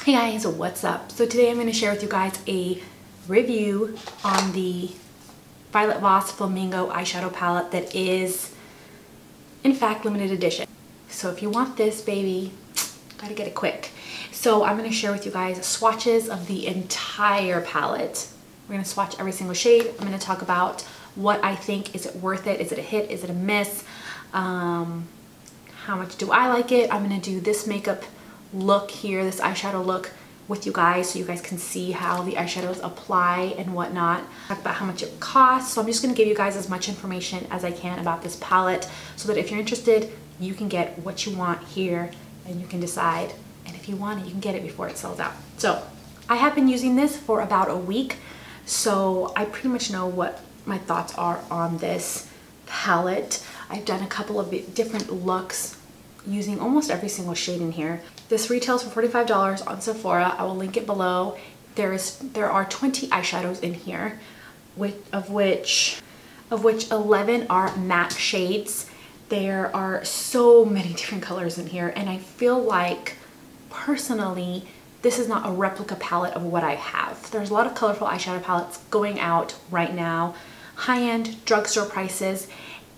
Hey guys, what's up? So today I'm going to share with you guys a review on the Violet Voss Flamingo eyeshadow palette that is in fact limited edition. So if you want this baby, gotta get it quick. So I'm going to share with you guys swatches of the entire palette. We're going to swatch every single shade. I'm going to talk about what I think. Is it worth it? Is it a hit? Is it a miss? How much do I like it? I'm going to do this makeup look here, this eyeshadow look with you guys so you guys can see how the eyeshadows apply and whatnot. Talk about how much it costs. So I'm just going to give you guys as much information as I can about this palette so that if you're interested, you can get what you want here and you can decide. And if you want it, you can get it before it sells out. So I have been using this for about a week, so I pretty much know what my thoughts are on this palette. I've done a couple of different looks using almost every single shade in here. This retails for $45 on Sephora. I will link it below. There are 20 eyeshadows in here, of which 11 are matte shades. There are so many different colors in here, and I feel like personally this is not a replica palette of what I have. There's a lot of colorful eyeshadow palettes going out right now, high-end drugstore prices,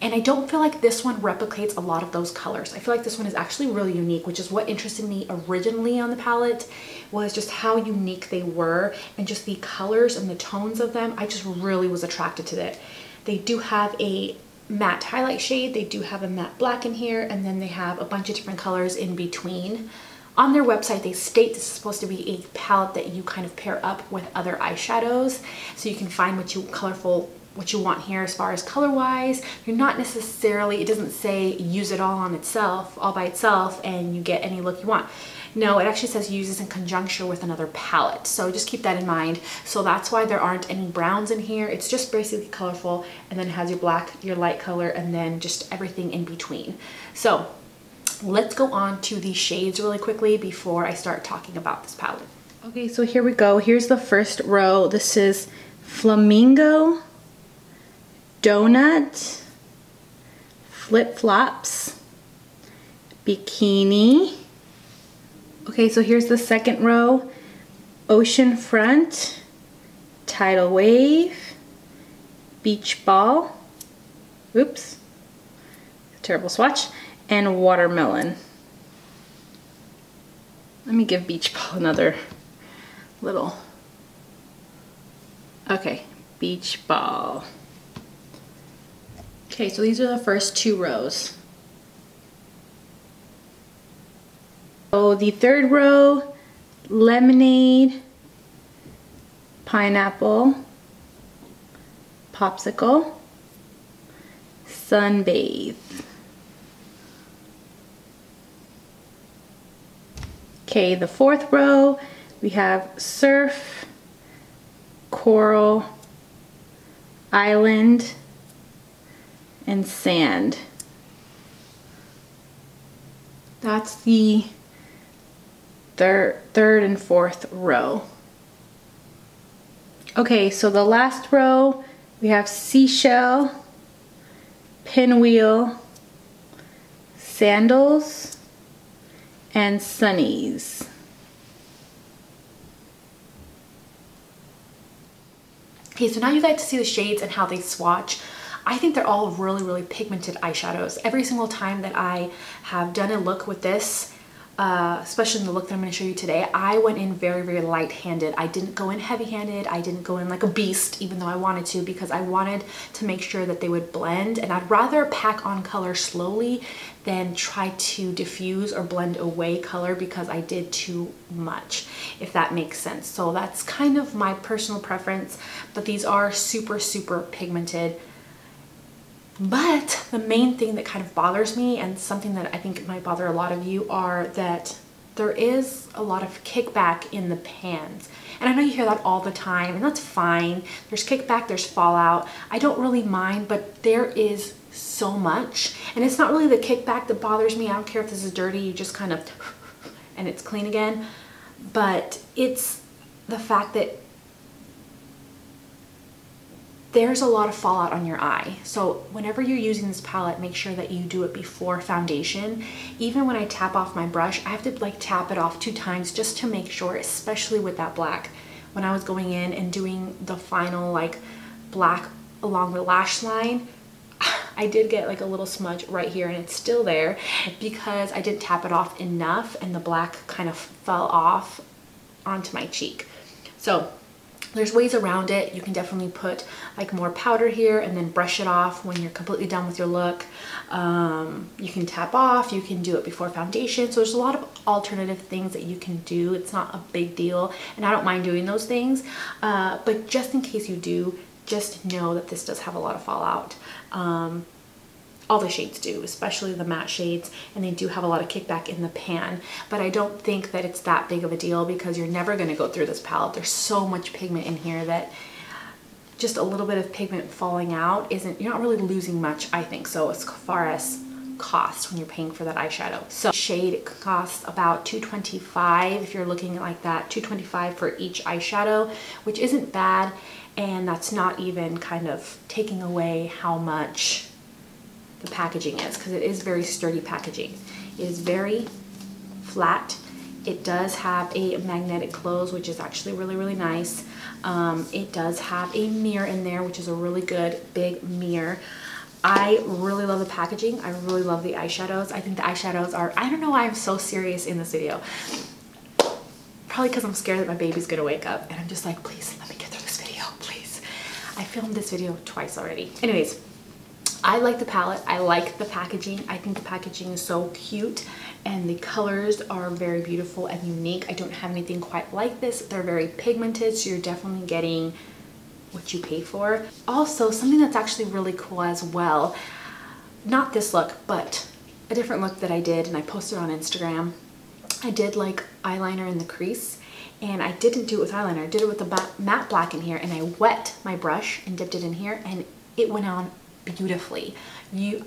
and I don't feel like this one replicates a lot of those colors. I feel like this one is actually really unique, which is what interested me originally on the palette, was just how unique they were and just the colors and the tones of them. I just really was attracted to it. They do have a matte highlight shade, they do have a matte black in here, and then they have a bunch of different colors in between. On their website, they state this is supposed to be a palette that you kind of pair up with other eyeshadows, so you can find what you want here as far as color wise. You're not necessarily, it doesn't say use it all by itself and you get any look you want. No, it actually says use this in conjunction with another palette, so just keep that in mind. So that's why there aren't any browns in here. It's just basically colorful, and then it has your black, your light color, and then just everything in between. So let's go on to the shades really quickly before I start talking about this palette. Okay, so here we go. Here's the first row. This is Flamingo, Donut, Flip Flops, Bikini. Okay, so here's the second row. Ocean Front, Tidal Wave, Beach Ball, oops, terrible swatch, and Watermelon. Let me give Beach Ball another little, okay, Beach Ball. Okay, so these are the first two rows. So the third row, Lemonade, Pineapple, Popsicle, Sunbathe. Okay, the fourth row, we have Surf, Coral, Island, and Sand. That's the third and fourth row. Okay, so the last row, we have Seashell, Pinwheel, Sandals, and Sunnies. Okay, so now you get to see the shades and how they swatch. I think they're all really, really pigmented eyeshadows. Every single time that I have done a look with this, especially in the look that I'm going to show you today, I went in very, very light-handed. I didn't go in heavy-handed. I didn't go in like a beast, even though I wanted to, because I wanted to make sure that they would blend, and I'd rather pack on color slowly than try to diffuse or blend away color because I did too much, if that makes sense. So that's kind of my personal preference, but these are super, super pigmented. But the main thing that kind of bothers me, and something that I think might bother a lot of you, are that there is a lot of kickback in the pans. And I know you hear that all the time, and that's fine. There's kickback, there's fallout. I don't really mind, but there is so much. And it's not really the kickback that bothers me. I don't care if this is dirty, you just kind of and it's clean again. But it's the fact that there's a lot of fallout on your eye. So whenever you're using this palette, make sure that you do it before foundation. Even when I tap off my brush, I have to like tap it off 2 times just to make sure, especially with that black. When I was going in and doing the final like black along the lash line, I did get like a little smudge right here, and it's still there because I didn't tap it off enough and the black kind of fell off onto my cheek. So there's ways around it. You can definitely put like more powder here and then brush it off when you're completely done with your look. You can tap off, you can do it before foundation. So there's a lot of alternative things that you can do. It's not a big deal, and I don't mind doing those things. But just in case you do, just know that this does have a lot of fallout. All the shades do, especially the matte shades, and they do have a lot of kickback in the pan, but I don't think that it's that big of a deal because you're never going to go through this palette. There's so much pigment in here that just a little bit of pigment falling out you're not really losing much, I think. So as far as cost when you're paying for that eyeshadow, so shade costs about $2.25 if you're looking at like that, $2.25 for each eyeshadow, which isn't bad, and that's not even kind of taking away how much the packaging is, because it is very sturdy packaging. It is very flat. It does have a magnetic close, which is actually really nice. It does have a mirror in there, which is a really good big mirror. I really love the packaging. I really love the eyeshadows. I think the eyeshadows are, I don't know why I'm so serious in this video. Probably because I'm scared that my baby's gonna wake up, and I'm just like, please let me get through this video, please. I filmed this video twice already. Anyways, I like the palette. I like the packaging. I think the packaging is so cute, and the colors are very beautiful and unique. I don't have anything quite like this. They're very pigmented, so you're definitely getting what you pay for. Also, something that's actually really cool as well, not this look, but a different look that I did and I posted on Instagram. I did like eyeliner in the crease, and I didn't do it with eyeliner. I did it with the matte black in here, and I wet my brush and dipped it in here, and it went on beautifully.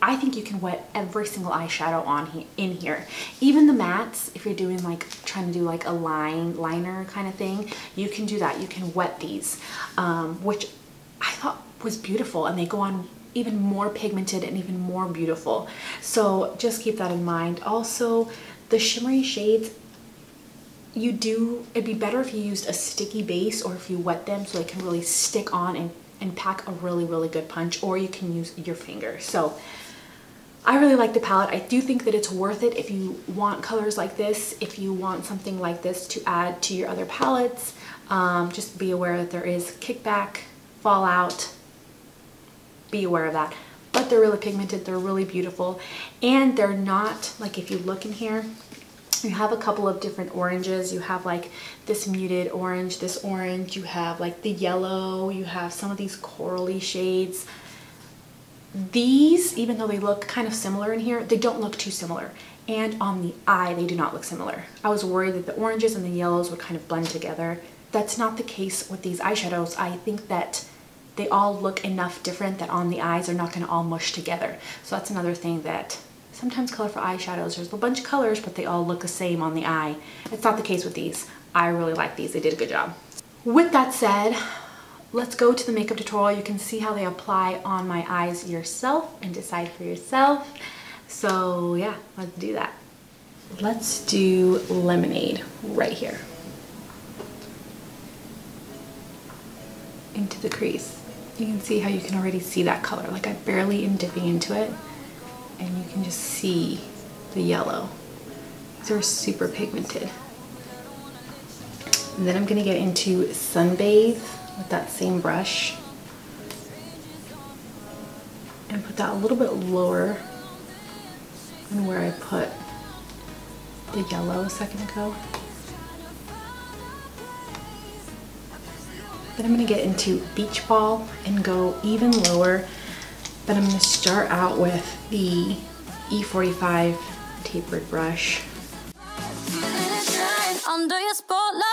I think you can wet every single eyeshadow on in here, even the mattes. If you're doing like trying to do like a liner kind of thing, you can do that. You can wet these, which I thought was beautiful, and they go on even more pigmented and even more beautiful. So just keep that in mind. Also, the shimmery shades, it'd be better if you used a sticky base, or if you wet them so they can really stick on and pack a really good punch, or you can use your finger. So I really like the palette. I do think that it's worth it if you want colors like this, if you want something like this to add to your other palettes. Just be aware that there is kickback, fallout, be aware of that. But they're really pigmented, they're really beautiful, and they're not, like if you look in here, you have a couple of different oranges. You have like this muted orange, this orange, you have like the yellow, you have some of these corally shades. These, even though they look kind of similar in here, they don't look too similar. And on the eye, they do not look similar. I was worried that the oranges and the yellows would kind of blend together. That's not the case with these eyeshadows. I think that they all look enough different that on the eyes they're not going to all mush together. So that's another thing, that sometimes colorful eyeshadows, there's a bunch of colors, but they all look the same on the eye. It's not the case with these. I really like these. They did a good job. With that said, let's go to the makeup tutorial. You can see how they apply on my eyes yourself and decide for yourself. So yeah, let's do that. Let's do Lemonade right here. Into the crease. You can see how you can already see that color. Like I barely am dipping into it, and you can just see the yellow. These are super pigmented. And then I'm gonna get into Sunbathe with that same brush and put that a little bit lower than where I put the yellow a second ago. Then I'm gonna get into Beach Ball and go even lower, but I'm gonna start out with the E55 tapered brush. Under your spotlight.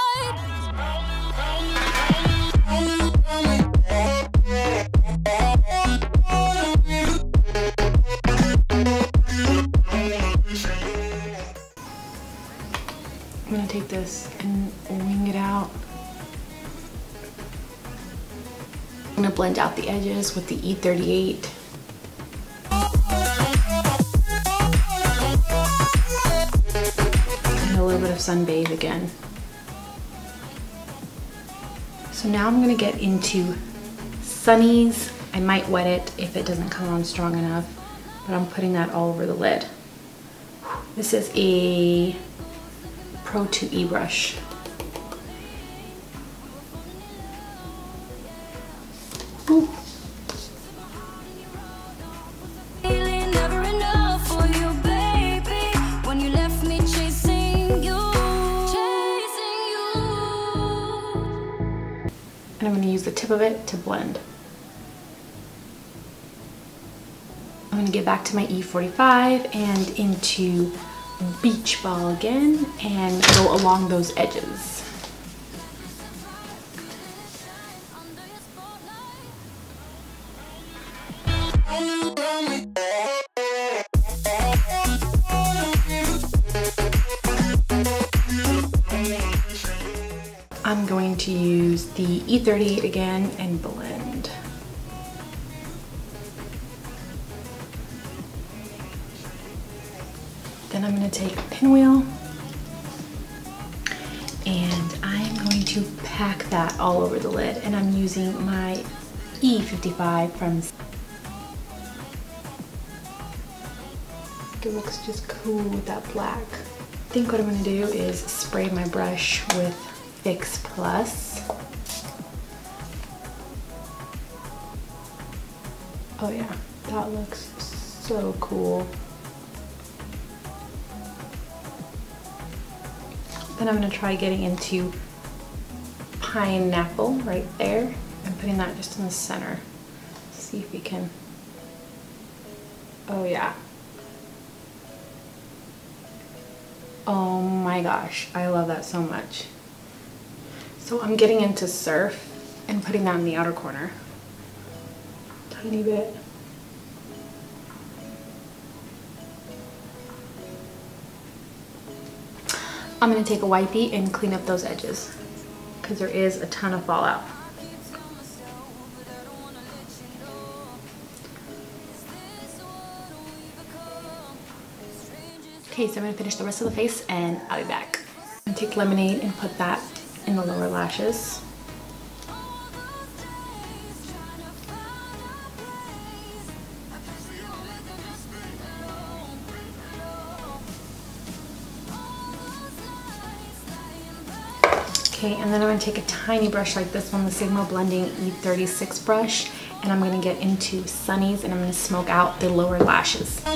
I'm gonna take this and wing it out I'm gonna blend out the edges with the E38. And a little bit of Sunbathe again. So now I'm gonna get into Sunnies. I might wet it if it doesn't come on strong enough, but I'm putting that all over the lid. This is a Pro 2E brush. Ooh. And I'm going to use the tip of it to blend. I'm going to get back to my E45 and into Beach Ball again and go along those edges. I'm going to use the E38 again and blend. Then I'm going to take a pinwheel and I'm going to pack that all over the lid, and I'm using my E55 from. It looks just cool with that black. I think what I'm going to do is spray my brush with Fix Plus. Oh yeah, that looks so cool. Then I'm going to try getting into Pineapple right there and putting that just in the center. See if we can. Oh yeah. Oh my gosh, I love that so much. So I'm getting into Surf and putting that in the outer corner. Tiny bit. I'm going to take a wipey and clean up those edges because there is a ton of fallout. Okay, so I'm going to finish the rest of the face and I'll be back. I'm going to take lemonade and put that in the lower lashes. Okay, and then I'm going to take a tiny brush like this one, the Sigma Blending E36 brush, and I'm going to get into Sunnies and I'm going to smoke out the lower lashes. All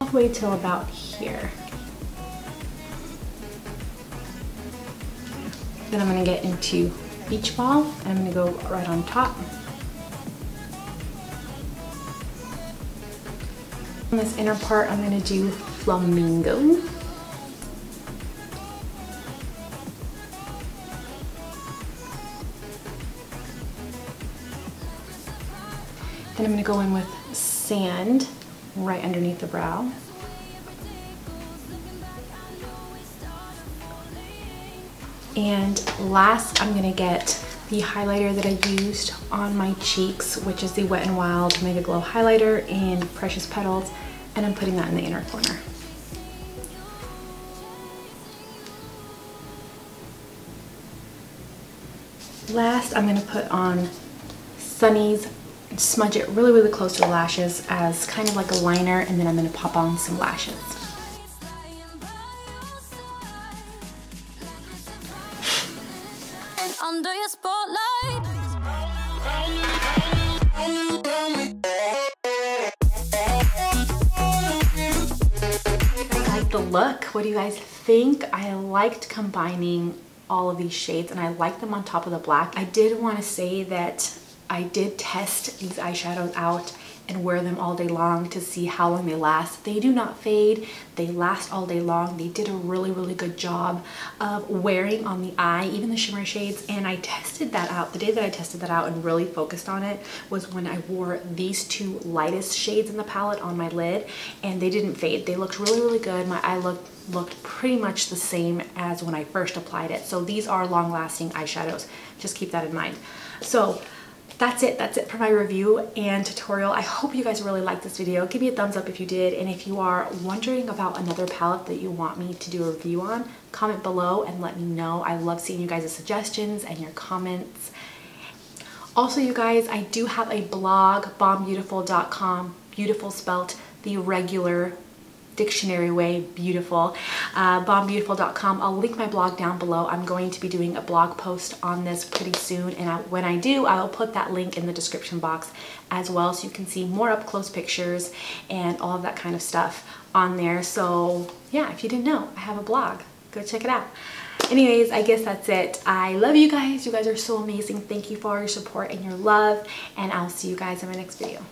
the way till about here. Then I'm going to get into Beach Ball and I'm going to go right on top. On this inner part, I'm going to do Flamingo. Then I'm going to go in with Sand right underneath the brow. And last, I'm going to get the highlighter that I used on my cheeks, which is the Wet n Wild Mega Glow Highlighter in Precious Petals, and I'm putting that in the inner corner. Last, I'm going to put on Sunnies, smudge it really, really close to the lashes as kind of like a liner, and then I'm going to pop on some lashes. Under your spotlight. I like the look. What do you guys think? I liked combining all of these shades and I like them on top of the black. I did want to say that I did test these eyeshadows out and wear them all day long to see how long they last. They do not fade. They last all day long. They did a really, really good job of wearing on the eye, even the shimmer shades. And I tested that out. The day that I tested that out and really focused on it was when I wore these two lightest shades in the palette on my lid, and they didn't fade. They looked really, really good. My eye looked pretty much the same as when I first applied it. So these are long-lasting eyeshadows. Just keep that in mind. So that's it for my review and tutorial. I hope you guys really liked this video. Give me a thumbs up if you did, and if you are wondering about another palette that you want me to do a review on, comment below and let me know. I love seeing you guys' suggestions and your comments. Also, you guys, I do have a blog, BONDBEAUTYFUL.com, beautiful spelt the regular dictionary way, beautiful, BONDBEAUTYFUL.com. I'll link my blog down below. I'm going to be doing a blog post on this pretty soon, and when I do, I will put that link in the description box as well, so you can see more up close pictures and all of that kind of stuff on there. So yeah, if you didn't know, I have a blog. Go check it out. Anyways, I guess that's it. I love you guys. You guys are so amazing. Thank you for all your support and your love, and I'll see you guys in my next video.